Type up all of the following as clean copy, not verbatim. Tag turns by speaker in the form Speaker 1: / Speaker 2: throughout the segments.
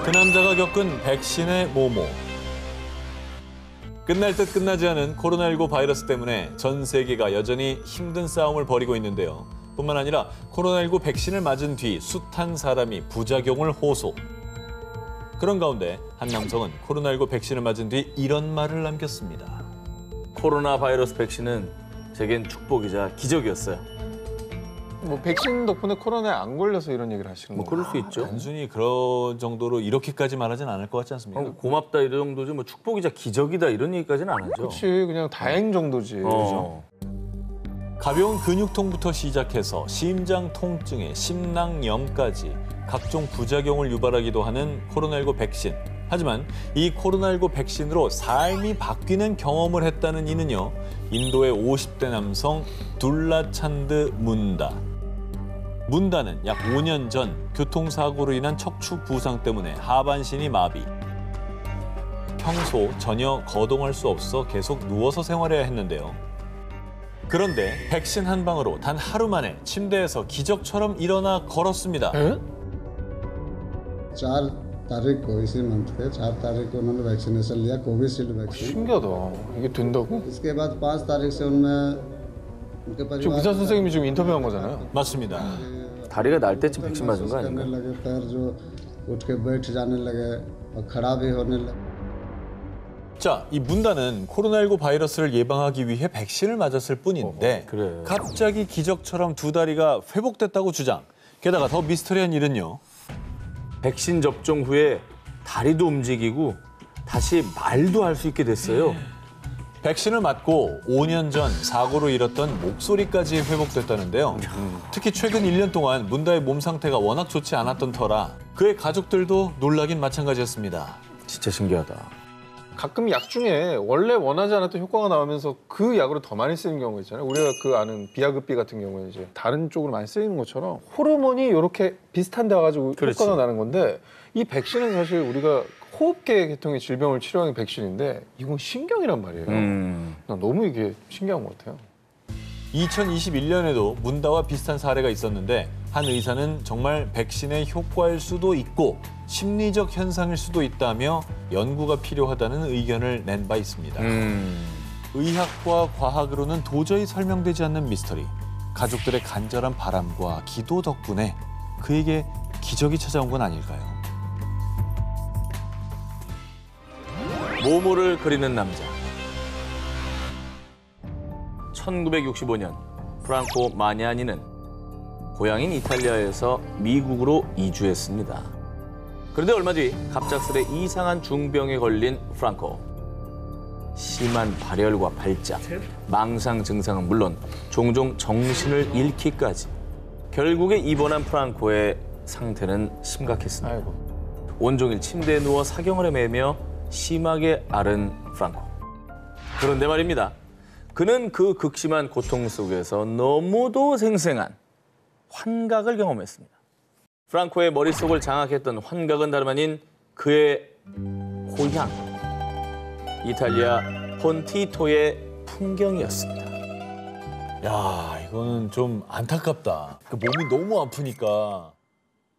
Speaker 1: 그 남자가 겪은 백신의 모모. 끝날 듯 끝나지 않은 코로나19 바이러스 때문에 전 세계가 여전히 힘든 싸움을 벌이고 있는데요. 뿐만 아니라 코로나19 백신을 맞은 뒤 숱한 사람이 부작용을 호소. 그런 가운데 한 남성은 코로나19 백신을 맞은 뒤 이런 말을 남겼습니다.
Speaker 2: 코로나 바이러스 백신은 제겐 축복이자 기적이었어요.
Speaker 3: 뭐 백신 덕분에 코로나에 안 걸려서 이런 얘기를 하시는
Speaker 2: 뭐
Speaker 3: 거예요?
Speaker 2: 그럴 수 있죠.
Speaker 1: 단순히 그런 정도로 이렇게까지 말하진 않을 것 같지 않습니까?
Speaker 2: 고맙다 이런 정도지 뭐 축복이자 기적이다 이런 얘기까지는 안 하죠.
Speaker 3: 그렇지, 그냥 다행 정도지. 그죠?
Speaker 1: 가벼운 근육통부터 시작해서 심장 통증에 심낭염까지 각종 부작용을 유발하기도 하는 코로나19 백신. 하지만 이 코로나19 백신으로 삶이 바뀌는 경험을 했다는 이는요. 인도의 50대 남성 둘라찬드 문다. 문다는 약 5년 전 교통사고로 인한 척추 부상 때문에 하반신이 마비. 평소 전혀 거동할 수 없어 계속 누워서 생활해야 했는데요. 그런데 백신 한 방으로 단 하루 만에 침대에서 기적처럼 일어나 걸었습니다.
Speaker 3: 에?
Speaker 4: 4 तारीख को इसी मंथ के 4 तारीख को उन्होंने वैक्सीनेशन लिया कोविशील्ड वैक्सीन
Speaker 3: 신기하다. 이게 된다고?
Speaker 4: इसके बाद 5 तारीख से उनमें उनके
Speaker 3: 지금
Speaker 4: परिवार
Speaker 3: 의사 선생님이 지금 인터뷰한 거잖아요.
Speaker 1: 맞습니다.
Speaker 2: 다리가 날 때쯤 백신 맞은 거
Speaker 4: करने
Speaker 2: 아닌가?
Speaker 4: लगे पैर जो उठ के बैठ जाने लगे और खड़ा भी होने लगे
Speaker 1: 자, 이 문다는 코로나19 바이러스를 예방하기 위해 백신을 맞았을 뿐인데
Speaker 2: 그래.
Speaker 1: 갑자기 기적처럼 두 다리가 회복됐다고 주장. 게다가 더 미스터리한 일은요.
Speaker 2: 백신 접종 후에 다리도 움직이고 다시 말도 할 수 있게 됐어요.
Speaker 1: 백신을 맞고 5년 전 사고로 잃었던 목소리까지 회복됐다는데요. 특히 최근 1년 동안 문다의 몸 상태가 워낙 좋지 않았던 터라 그의 가족들도 놀라긴 마찬가지였습니다.
Speaker 2: 진짜 신기하다.
Speaker 3: 가끔 약 중에 원래 원하지 않았던 효과가 나오면서 그 약으로 더 많이 쓰는 경우가 있잖아요. 우리가 그 아는 비아급비 같은 경우에 이제 다른 쪽으로 많이 쓰이는 것처럼 호르몬이 이렇게 비슷한 데 와가지고
Speaker 2: 그렇지.
Speaker 3: 효과가 나는 건데 이 백신은 사실 우리가 호흡계 계통의 질병을 치료하는 백신인데 이건 신경이란 말이에요. 난 너무 이게 신기한 것 같아요.
Speaker 1: 2021년에도 문다와 비슷한 사례가 있었는데 한 의사는 정말 백신의 효과일 수도 있고 심리적 현상일 수도 있다며 연구가 필요하다는 의견을 낸 바 있습니다. 의학과 과학으로는 도저히 설명되지 않는 미스터리. 가족들의 간절한 바람과 기도 덕분에 그에게 기적이 찾아온 건 아닐까요?
Speaker 2: 모모를 그리는 남자. 1965년 프랑코 마냐니는 고향인 이탈리아에서 미국으로 이주했습니다. 그런데 얼마 뒤 갑작스레 이상한 중병에 걸린 프랑코. 심한 발열과 발작, 망상 증상은 물론 종종 정신을 잃기까지. 결국에 입원한 프랑코의 상태는 심각했습니다.
Speaker 3: 아이고.
Speaker 2: 온종일 침대에 누워 사경을 헤매며 심하게 앓은 프랑코. 그런데 말입니다. 그는 그 극심한 고통 속에서 너무도 생생한 환각을 경험했습니다. 프랑코의 머릿속을 장악했던 환각은 다름 아닌 그의 고향, 이탈리아 폰티토의 풍경이었습니다.
Speaker 1: 야, 이거는 좀 안타깝다. 그 몸이 너무 아프니까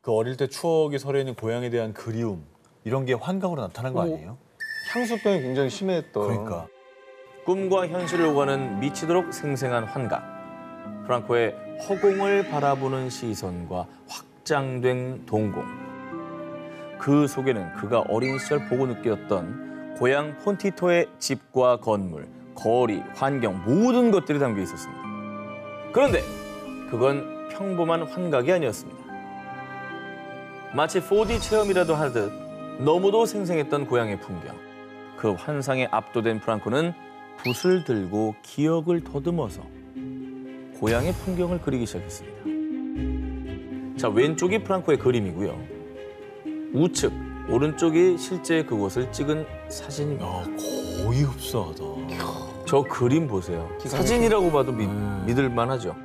Speaker 1: 그 어릴 때 추억이 서려있는 고향에 대한 그리움 이런 게 환각으로 나타난 거 아니에요?
Speaker 3: 향수병이 굉장히 심했던.
Speaker 1: 그러니까.
Speaker 2: 꿈과 현실을 오가는 미치도록 생생한 환각. 프랑코의 허공을 바라보는 시선과 확장된 동공. 그 속에는 그가 어린 시절 보고 느꼈던 고향 폰티토의 집과 건물, 거리, 환경 모든 것들이 담겨 있었습니다. 그런데 그건 평범한 환각이 아니었습니다. 마치 4D 체험이라도 하듯 너무도 생생했던 고향의 풍경. 그 환상에 압도된 프랑코는 붓을 들고 기억을 더듬어서 고향의 풍경을 그리기 시작했습니다. 자, 왼쪽이 프랑코의 그림이고요. 우측, 오른쪽이 실제 그곳을 찍은 사진입니다.
Speaker 1: 야, 거의 흡사하다.
Speaker 2: 저 그림 보세요. 사진이라고 봐도 믿을만 하죠.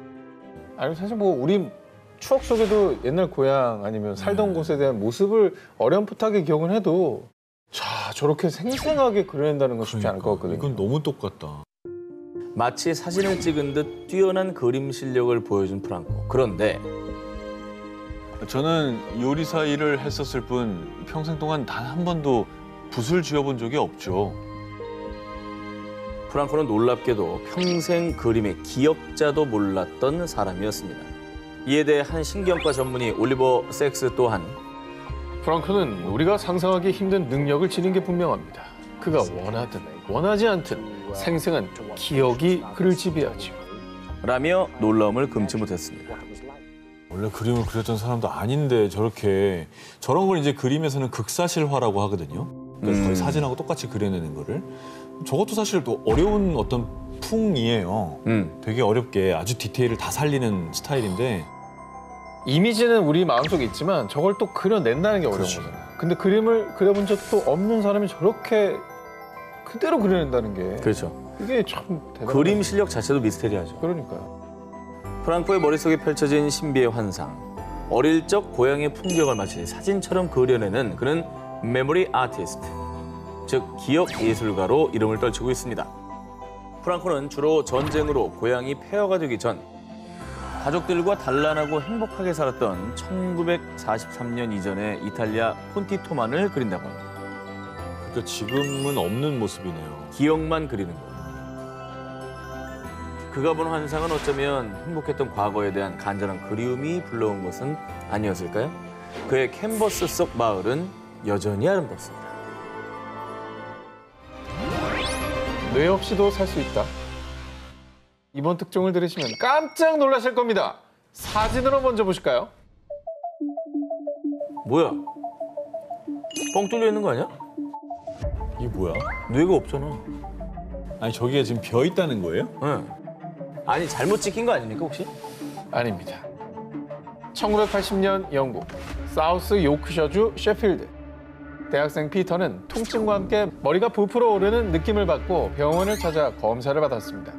Speaker 3: 아니 사실 뭐 우리 추억 속에도 옛날 고향 아니면 살던 곳에 대한 모습을 어렴풋하게 기억은 해도 자 저렇게 생생하게 그려낸다는 건 쉽지 않을 것 같거든요.
Speaker 1: 이건 너무 똑같다.
Speaker 2: 마치 사진을 찍은 듯 뛰어난 그림 실력을 보여준 프랑코. 그런데
Speaker 1: 저는 요리사 일을 했었을 뿐 평생 동안 단 한 번도 붓을 쥐어본 적이 없죠.
Speaker 2: 프랑코는 놀랍게도 평생 그림의 기억자도 몰랐던 사람이었습니다. 이에 대해 한 신경과 전문의 올리버 섹스 또한
Speaker 3: 프랑크는 우리가 상상하기 힘든 능력을 지닌 게 분명합니다. 그가 원하든 원하지 않든 생생한 기억이 그를 지배하죠.
Speaker 2: 라며 놀라움을 금치 못했습니다.
Speaker 1: 원래 그림을 그렸던 사람도 아닌데 저런 걸 이제 그림에서는 극사실화라고 하거든요. 그러니까 거의 사진하고 똑같이 그려내는 거를. 저것도 사실 또 어려운 어떤 풍이에요. 되게 어렵게 아주 디테일을 다 살리는 스타일인데
Speaker 3: 이미지는 우리 마음속에 있지만 저걸 또 그려낸다는 게 어려운 거잖아요. 근데 그림을 그려본 적도 없는 사람이 저렇게 그대로 그려낸다는 게
Speaker 2: 그렇죠.
Speaker 3: 이게 참 대단한
Speaker 2: 그림 실력 자체도 미스테리하죠.
Speaker 3: 그러니까요.
Speaker 2: 프랑코의 머릿속에 펼쳐진 신비의 환상. 어릴 적 고향의 풍경을 마치 사진처럼 그려내는 그는 메모리 아티스트, 즉 기억 예술가로 이름을 떨치고 있습니다. 프랑코는 주로 전쟁으로 고향이 폐허가 되기 전 가족들과 단란하고 행복하게 살았던 1943년 이전의 이탈리아 콘티토만을 그린다고 합니다.
Speaker 1: 그러니까 지금은 없는 모습이네요.
Speaker 2: 기억만 그리는 거예요. 그가 본 환상은 어쩌면 행복했던 과거에 대한 간절한 그리움이 불러온 것은 아니었을까요? 그의 캔버스 속 마을은 여전히 아름답습니다.
Speaker 3: 뇌 없이도 살 수 있다. 이번 특종을 들으시면 깜짝 놀라실 겁니다. 사진으로 먼저 보실까요?
Speaker 2: 뭐야? 뻥 뚫려 있는 거 아니야?
Speaker 1: 이게 뭐야?
Speaker 2: 뇌가 없잖아.
Speaker 1: 아니 저기에 지금 벼 있다는 거예요?
Speaker 2: 응. 아니 잘못 찍힌 거 아닙니까 혹시?
Speaker 3: 아닙니다. 1980년 영국 사우스 요크셔주 셰필드. 대학생 피터는 통증과 함께 머리가 부풀어 오르는 느낌을 받고 병원을 찾아 검사를 받았습니다.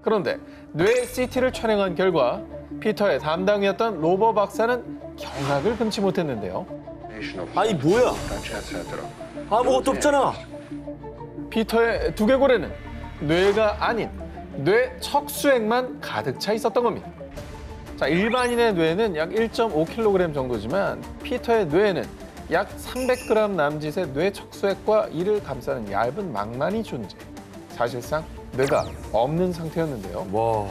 Speaker 3: 그런데 뇌 CT를 촬영한 결과 피터의 담당이었던 로버 박사는 경악을 금치 못했는데요.
Speaker 2: 아니 뭐야? 아무것도 없잖아.
Speaker 3: 피터의 두개골에는 뇌가 아닌 뇌 척수액만 가득 차 있었던 겁니다. 자, 일반인의 뇌는 약 1.5kg 정도지만 피터의 뇌에는 약 300g 남짓의 뇌 척수액과 이를 감싸는 얇은 망만이 존재. 사실상 뇌가 없는 상태였는데요.
Speaker 2: 와.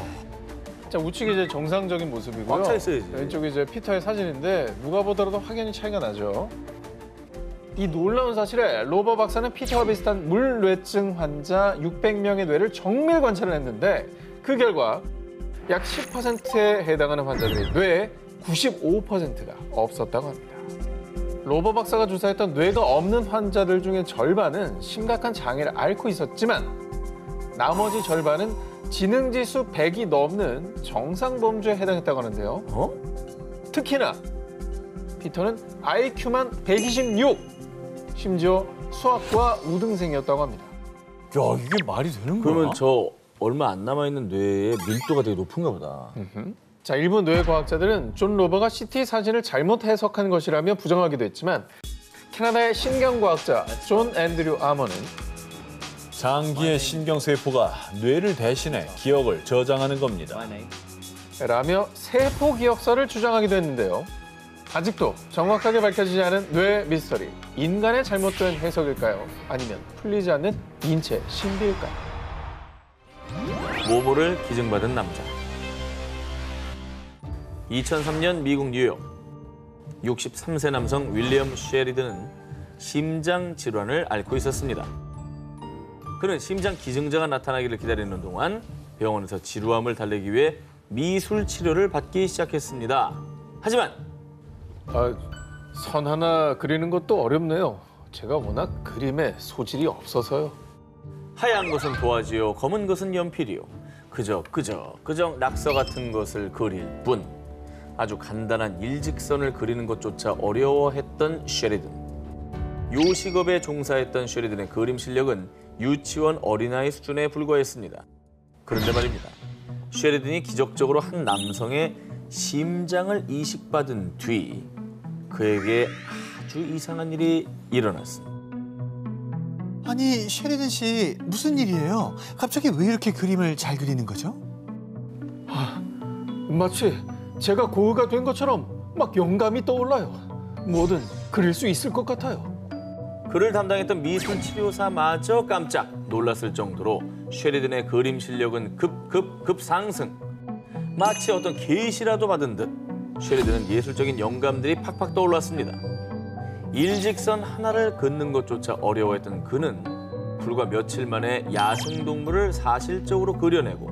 Speaker 3: 자, 우측이 이제 정상적인 모습이고요.
Speaker 2: 꽉 차 있어야지.
Speaker 3: 왼쪽이 이제 피터의 사진인데 누가 보더라도 확연히 차이가 나죠. 이 놀라운 사실에 로버 박사는 피터와 비슷한 물뇌증 환자 600명의 뇌를 정밀 관찰을 했는데 그 결과 약 10%에 해당하는 환자들의 뇌에 95%가 없었다고 합니다. 로버 박사가 조사했던 뇌가 없는 환자들 중에 절반은 심각한 장애를 앓고 있었지만 나머지 절반은 지능지수 100이 넘는 정상 범주에 해당했다고 하는데요. 특히나 피터는 IQ만 126, 심지어 수학과 우등생이었다고 합니다.
Speaker 1: 야 이게 말이 되는 거야?
Speaker 2: 그러면 저 얼마 안 남아있는 뇌의 밀도가 되게 높은가 보다.
Speaker 3: 자, 일부 뇌과학자들은 존 로버가 CT 사진을 잘못 해석한 것이라며 부정하기도 했지만 캐나다의 신경과학자 존 앤드류 아머는
Speaker 1: 장기의 신경세포가 뇌를 대신해 기억을 저장하는 겁니다.
Speaker 3: 라며 세포 기억사를 주장하기도 했는데요. 아직도 정확하게 밝혀지지 않은 뇌 미스터리. 인간의 잘못된 해석일까요? 아니면 풀리지 않는 인체 신비일까요?
Speaker 2: 모모를 기증받은 남자. 2003년 미국 뉴욕. 63세 남성 윌리엄 쉐리든은 심장 질환을 앓고 있었습니다. 그는 심장 기증자가 나타나기를 기다리는 동안 병원에서 지루함을 달래기 위해 미술 치료를 받기 시작했습니다. 하지만
Speaker 3: 선 하나 그리는 것도 어렵네요. 제가 워낙 그림에 소질이 없어서요.
Speaker 2: 하얀 것은 도화지요, 검은 것은 연필이요. 그저 낙서 같은 것을 그릴 뿐. 아주 간단한 일직선을 그리는 것조차 어려워했던 쉐리든. 요식업에 종사했던 쉐리든의 그림 실력은 유치원 어린아이 수준에 불과했습니다. 그런데 말입니다. 쉐리든이 기적적으로 한 남성의 심장을 이식받은 뒤 그에게 아주 이상한 일이 일어났습니다.
Speaker 5: 아니, 셰리든 씨 무슨 일이에요? 갑자기 왜 이렇게 그림을 잘 그리는 거죠?
Speaker 3: 마치 제가 고흐가 된 것처럼 막 영감이 떠올라요. 뭐든 그릴 수 있을 것 같아요.
Speaker 2: 그를 담당했던 미술 치료사마저 깜짝 놀랐을 정도로 쉐리든의 그림 실력은 급 상승. 마치 어떤 계시라도 받은 듯 쉐리든은 예술적인 영감들이 팍팍 떠올랐습니다. 일직선 하나를 긋는 것조차 어려워했던 그는 불과 며칠 만에 야생동물을 사실적으로 그려내고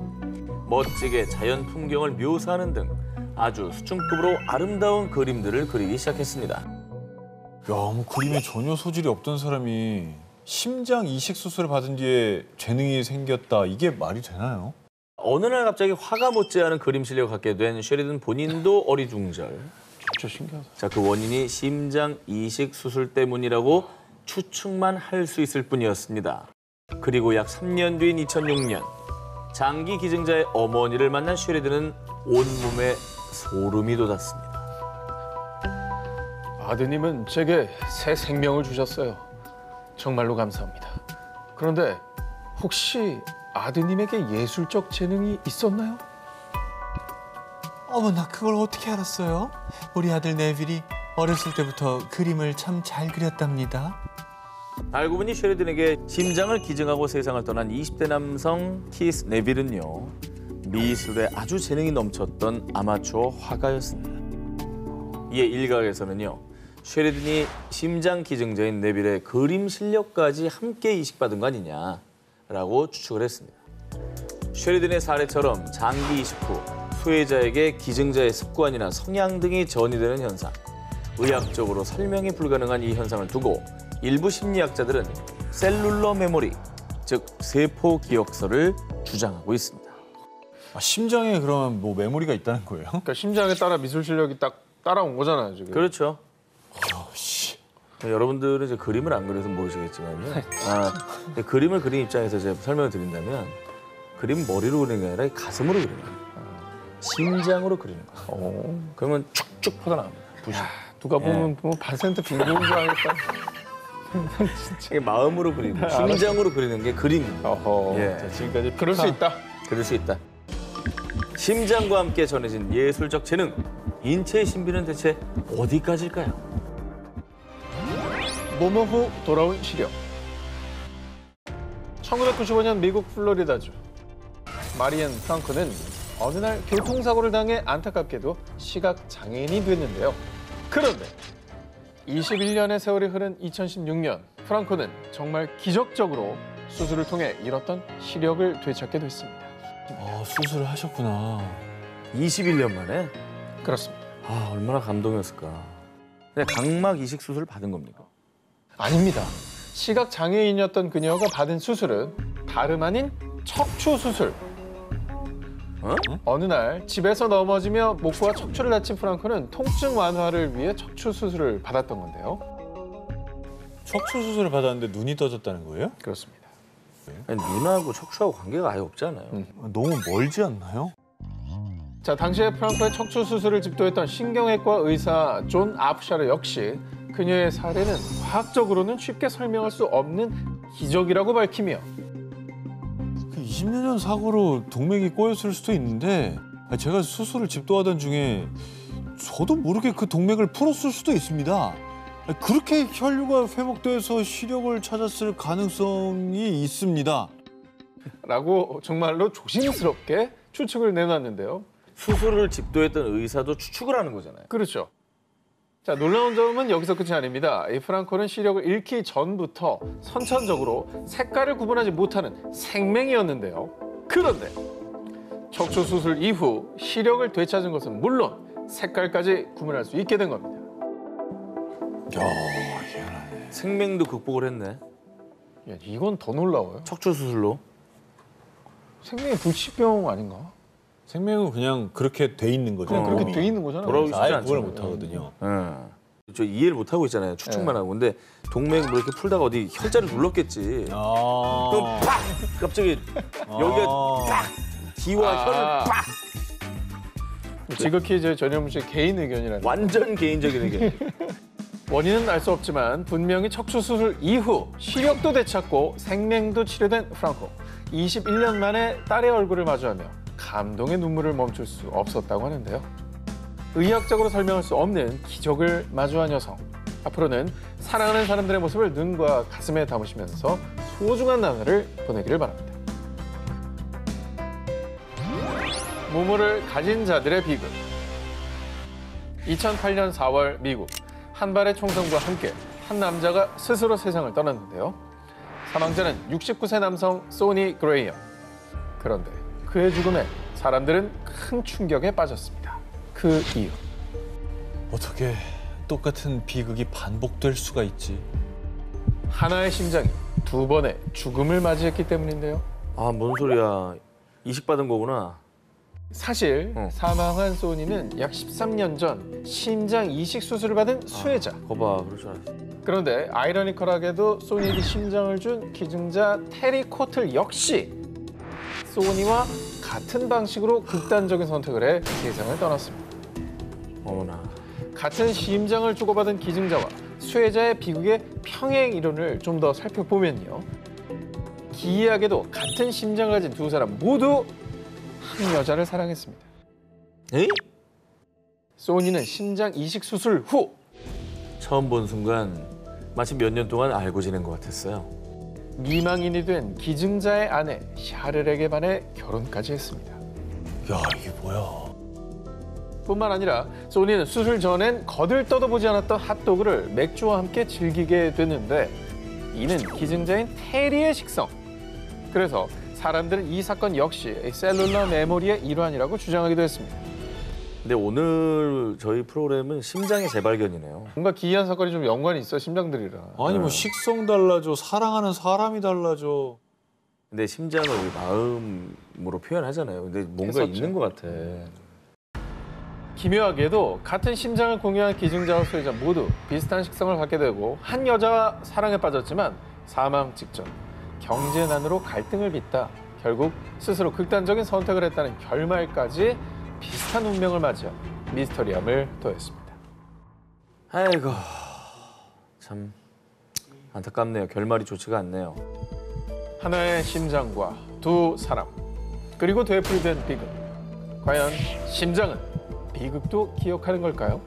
Speaker 2: 멋지게 자연 풍경을 묘사하는 등 아주 수준급으로 아름다운 그림들을 그리기 시작했습니다.
Speaker 1: 야, 뭐 그림에 전혀 소질이 없던 사람이 심장 이식 수술을 받은 뒤에 재능이 생겼다. 이게 말이 되나요?
Speaker 2: 어느 날 갑자기 화가 못지않은 그림 실력을 갖게 된 쉐리든 본인도 어리둥절.
Speaker 3: 진짜 신기하다.
Speaker 2: 자, 그 원인이 심장 이식 수술 때문이라고 추측만 할 수 있을 뿐이었습니다. 그리고 약 3년 뒤인 2006년 장기 기증자의 어머니를 만난 쉐리든은 온몸에 소름이 돋았습니다.
Speaker 3: 아드님은 제게 새 생명을 주셨어요. 정말로 감사합니다. 그런데 혹시 아드님에게 예술적 재능이 있었나요?
Speaker 5: 어머, 나 그걸 어떻게 알았어요? 우리 아들 네빌이 어렸을 때부터 그림을 참 잘 그렸답니다.
Speaker 2: 알고 보니 쉐리든에게 심장을 기증하고 세상을 떠난 20대 남성 키스 네빌은요. 미술에 아주 재능이 넘쳤던 아마추어 화가였습니다. 이에 일각에서는요. 쉐리든이 심장 기증자인 네빌의 그림 실력까지 함께 이식받은 거 아니냐라고 추측을 했습니다. 쉐리든의 사례처럼 장기 이식 후 수혜자에게 기증자의 습관이나 성향 등이 전이되는 현상, 의학적으로 설명이 불가능한 이 현상을 두고 일부 심리학자들은 셀룰러 메모리, 즉 세포 기억서를 주장하고 있습니다.
Speaker 1: 아, 심장에 그러면 뭐 메모리가 있다는 거예요?
Speaker 3: 그러니까 심장에 따라 미술 실력이 딱 따라온 거잖아요, 지금.
Speaker 2: 그렇죠.
Speaker 1: 씨.
Speaker 2: 여러분들은 이제 그림을 안 그려서 모르시겠지만요. 그림을 그린 입장에서 제가 설명을 드린다면 그림 머리로 그리는 게 아니라 가슴으로 그리는 거예요. 심장으로 그리는 거예요. 그러면 축축 퍼져나갑니다. 부시.
Speaker 3: 누가 보면 뭐 반센트 빈곤인 줄 알겠다.
Speaker 2: 이게 마음으로 그리는 거예요. 심장으로 그리는 게 그림입니다.
Speaker 3: 어허.
Speaker 2: 예.
Speaker 3: 자, 지금까지 그럴 수 있다.
Speaker 2: 그럴 수 있다. 심장과 함께 전해진 예술적 재능. 인체의 신비는 대체 어디까지일까요?
Speaker 3: 모모 후 돌아온 시력. 1995년 미국 플로리다주 마리앤 프랑크는 어느 날 교통사고를 당해 안타깝게도 시각 장애인이 됐는데요. 그런데 21년의 세월이 흐른 2016년 프랑크는 정말 기적적으로 수술을 통해 잃었던 시력을 되찾게 됐습니다.
Speaker 1: 아, 수술을 하셨구나.
Speaker 2: 21년 만에?
Speaker 3: 그렇습니다.
Speaker 2: 아, 얼마나 감동이었을까. 그냥 각막 이식 수술을 받은 겁니까?
Speaker 3: 아닙니다. 시각 장애인이었던 그녀가 받은 수술은 다름 아닌 척추 수술. 어느 날 집에서 넘어지며 목과 척추를 다친 프랑크는 통증 완화를 위해 척추 수술을 받았던 건데요.
Speaker 1: 척추 수술을 받았는데 눈이 떠졌다는 거예요?
Speaker 3: 그렇습니다.
Speaker 2: 아니, 눈하고 척추하고 관계가 아예 없잖아요.
Speaker 1: 너무 멀지 않나요?
Speaker 3: 자, 당시에 프랑크의 척추 수술을 집도했던 신경외과 의사 존 아프샤르 역시 그녀의 사례는 과학적으로는 쉽게 설명할 수 없는 기적이라고 밝히며
Speaker 1: 그 20년 전 사고로 동맥이 꼬였을 수도 있는데 제가 수술을 집도하던 중에 저도 모르게 그 동맥을 풀었을 수도 있습니다. 그렇게 혈류가 회복돼서 시력을 찾았을 가능성이 있습니다.
Speaker 3: 라고 정말로 조심스럽게 추측을 내놨는데요.
Speaker 2: 수술을 집도했던 의사도 추측을 하는 거잖아요.
Speaker 3: 그렇죠. 자, 놀라운 점은 여기서 끝이 아닙니다. 이 프랑코는 시력을 잃기 전부터 선천적으로 색깔을 구분하지 못하는 생맹이었는데요. 그런데 척추 수술 이후 시력을 되찾은 것은 물론 색깔까지 구분할 수 있게 된 겁니다.
Speaker 1: 희한하네.
Speaker 2: 생맹도 극복을 했네.
Speaker 3: 야, 이건 더 놀라워요.
Speaker 2: 척추 수술로.
Speaker 3: 생명이 불치병 아닌가?
Speaker 1: 생명은 그냥 그렇게 돼 있는 거죠.
Speaker 3: 그냥 그렇게
Speaker 1: 몸이.
Speaker 3: 돼 있는 거잖아요.
Speaker 2: 돌아오기 쉽지
Speaker 1: 아예
Speaker 2: 않죠.
Speaker 1: 구분을 못 하거든요.
Speaker 2: 저 이해를 못 하고 있잖아요. 추측만 하고. 근데 동맥 뭐 이렇게 풀다가 어디 혈자를 눌렀겠지. 그럼 팍! 갑자기 여기가 팍! 기와 혈을 팍!
Speaker 3: 지극히 제 전현무 씨의 개인 의견이라는.
Speaker 2: 완전 개인적인 의견.
Speaker 3: 원인은 알 수 없지만 분명히 척추 수술 이후 시력도 되찾고 생명도 치료된 프랑코. 21년 만에 딸의 얼굴을 마주하며 감동의 눈물을 멈출 수 없었다고 하는데요. 의학적으로 설명할 수 없는 기적을 마주한 여성. 앞으로는 사랑하는 사람들의 모습을 눈과 가슴에 담으시면서 소중한 나날을 보내기를 바랍니다. 무모를 가진 자들의 비극. 2008년 4월 미국. 한 발의 총성과 함께 한 남자가 스스로 세상을 떠났는데요. 사망자는 69세 남성 소니 그레이엄. 그런데 그의 죽음에 사람들은 큰 충격에 빠졌습니다. 그 이유.
Speaker 1: 어떻게 똑같은 비극이 반복될 수가 있지?
Speaker 3: 하나의 심장이 두 번의 죽음을 맞이했기 때문인데요.
Speaker 2: 아, 뭔 소리야. 이식받은 거구나.
Speaker 3: 사실 사망한 소니는 약 13년 전 심장 이식 수술을 받은 수혜자.
Speaker 2: 거봐, 그럴 줄 알았어.
Speaker 3: 그런데 아이러니컬하게도 소니에게 심장을 준 기증자 테리 코틀 역시 소니와 같은 방식으로 극단적인 선택을 해 세상을 떠났습니다.
Speaker 2: 어머나.
Speaker 3: 같은 심장을 주고받은 기증자와 수혜자의 비극의 평행 이론을 좀 더 살펴보면요. 기이하게도 같은 심장을 가진 두 사람 모두 한 여자를 사랑했습니다.
Speaker 2: 에이?
Speaker 3: 소니는 심장 이식 수술 후
Speaker 2: 처음 본 순간 마치 몇 년 동안 알고 지낸 것 같았어요.
Speaker 3: 미망인이 된 기증자의 아내 샤를에게 반해 결혼까지 했습니다.
Speaker 1: 야, 이게 뭐야?
Speaker 3: 뿐만 아니라 소니는 수술 전엔 거들떠도 보지 않았던 핫도그를 맥주와 함께 즐기게 됐는데 이는 기증자인 테리의 식성. 그래서 사람들은 이 사건 역시 셀룰러 메모리의 일환이라고 주장하기도 했습니다.
Speaker 2: 근데 오늘 저희 프로그램은 심장의 재발견이네요.
Speaker 3: 뭔가 기이한 사건이 좀 연관이 있어 심장들이랑.
Speaker 1: 아니 뭐 식성 달라져, 사랑하는 사람이 달라져.
Speaker 2: 근데 심장을 우리 마음으로 표현하잖아요. 근데 뭔가
Speaker 3: 했었죠.
Speaker 2: 있는 것 같아.
Speaker 3: 기묘하게도 같은 심장을 공유한 기증자와 수혜자 모두 비슷한 식성을 갖게 되고 한 여자와 사랑에 빠졌지만 사망 직전 경제난으로 갈등을 빚다 결국 스스로 극단적인 선택을 했다는 결말까지 비슷한 운명을 맞이한 미스터리함을 더했습니다.
Speaker 2: 아이고, 참 안타깝네요. 결말이 좋지가 않네요.
Speaker 3: 하나의 심장과 두 사람 그리고 되풀이된 비극. 과연 심장은 비극도 기억하는 걸까요?